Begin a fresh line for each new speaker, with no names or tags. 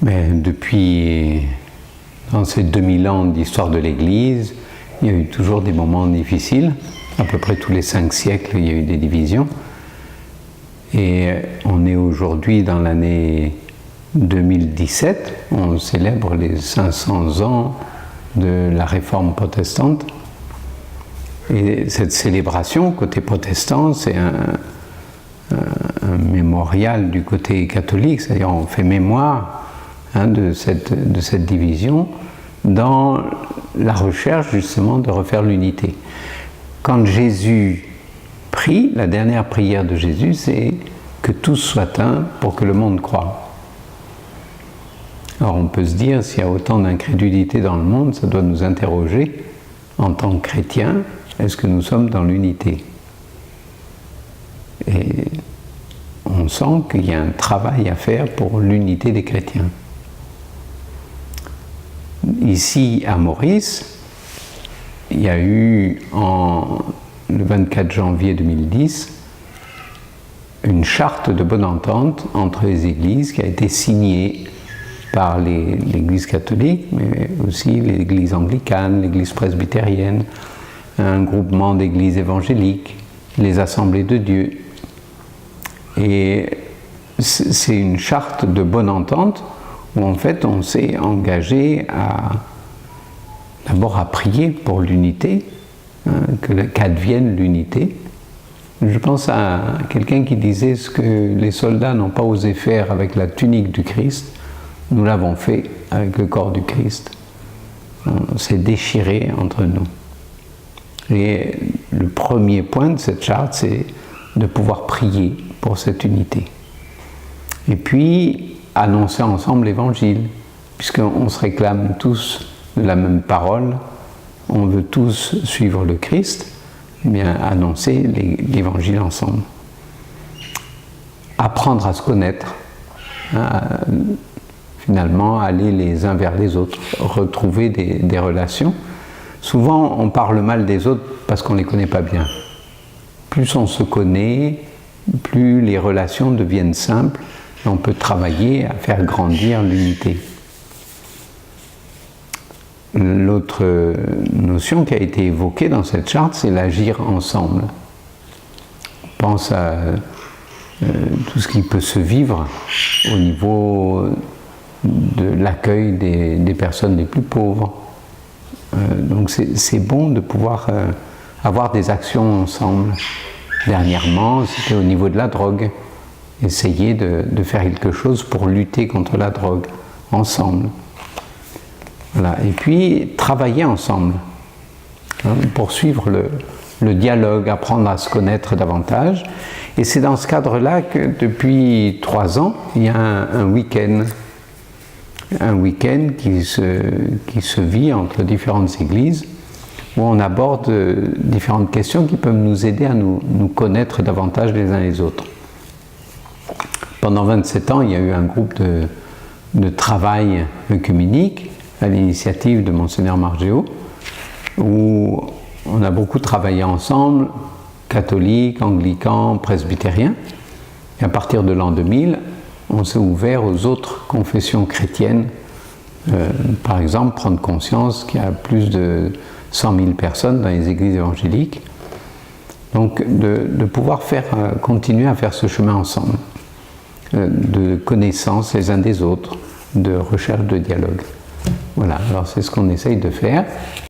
Mais depuis, dans ces 2000 ans d'histoire de l'Église, il y a eu toujours des moments difficiles. À peu près tous les 5 siècles, il y a eu des divisions. Et on est aujourd'hui dans l'année 2017, on célèbre les 500 ans de la réforme protestante. Et cette célébration, côté protestant, c'est un mémorial du côté catholique, c'est-à-dire on fait mémoire de cette division dans la recherche justement de refaire l'unité. Quand Jésus prie, la dernière prière de Jésus, c'est que tous soient un pour que le monde croie. Alors on peut se dire, s'il y a autant d'incrédulité dans le monde, ça doit nous interroger en tant que chrétiens, est-ce que nous sommes dans l'unité? Et on sent qu'il y a un travail à faire pour l'unité des chrétiens. Ici, à Maurice, il y a eu, le 24 janvier 2010, une charte de bonne entente entre les églises qui a été signée par l'Église catholique, mais aussi l'Église anglicane, l'Église presbytérienne, un groupement d'églises évangéliques, les assemblées de Dieu. Et c'est une charte de bonne entente où en fait on s'est engagé d'abord à prier pour l'unité, qu'advienne l'unité. Je pense à quelqu'un qui disait ce que les soldats n'ont pas osé faire avec la tunique du Christ, nous l'avons fait avec le corps du Christ. On s'est déchiré entre nous. Et le premier point de cette charte, c'est de pouvoir prier pour cette unité. Et puis, annoncer ensemble l'Évangile, puisqu'on se réclame tous de la même parole, on veut tous suivre le Christ, eh bien, annoncer l'Évangile ensemble. Apprendre à se connaître, finalement, aller les uns vers les autres, retrouver des relations. Souvent, on parle mal des autres parce qu'on ne les connaît pas bien. Plus on se connaît, plus les relations deviennent simples et on peut travailler à faire grandir l'unité. L'autre notion qui a été évoquée dans cette charte, c'est l'agir ensemble. On pense à tout ce qui peut se vivre au niveau de l'accueil des personnes les plus pauvres. Donc c'est bon de pouvoir avoir des actions ensemble. Dernièrement, c'était au niveau de la drogue. Essayer de faire quelque chose pour lutter contre la drogue, ensemble. Voilà. Et puis, travailler ensemble. Poursuivre le dialogue, apprendre à se connaître davantage. Et c'est dans ce cadre-là que depuis 3 ans, il y a un week-end. Un week-end qui se vit entre différentes églises, où on aborde différentes questions qui peuvent nous aider à nous connaître davantage les uns les autres. Pendant 27 ans, il y a eu un groupe de travail œcuménique à l'initiative de Monseigneur Margéo, où on a beaucoup travaillé ensemble, catholiques, anglicans, presbytériens. Et à partir de l'an 2000, on s'est ouvert aux autres confessions chrétiennes. Par exemple, prendre conscience qu'il y a plus de 100 000 personnes dans les églises évangéliques. Donc, de pouvoir continuer à faire ce chemin ensemble, de connaissance les uns des autres, de recherche de dialogue. Voilà, alors c'est ce qu'on essaye de faire.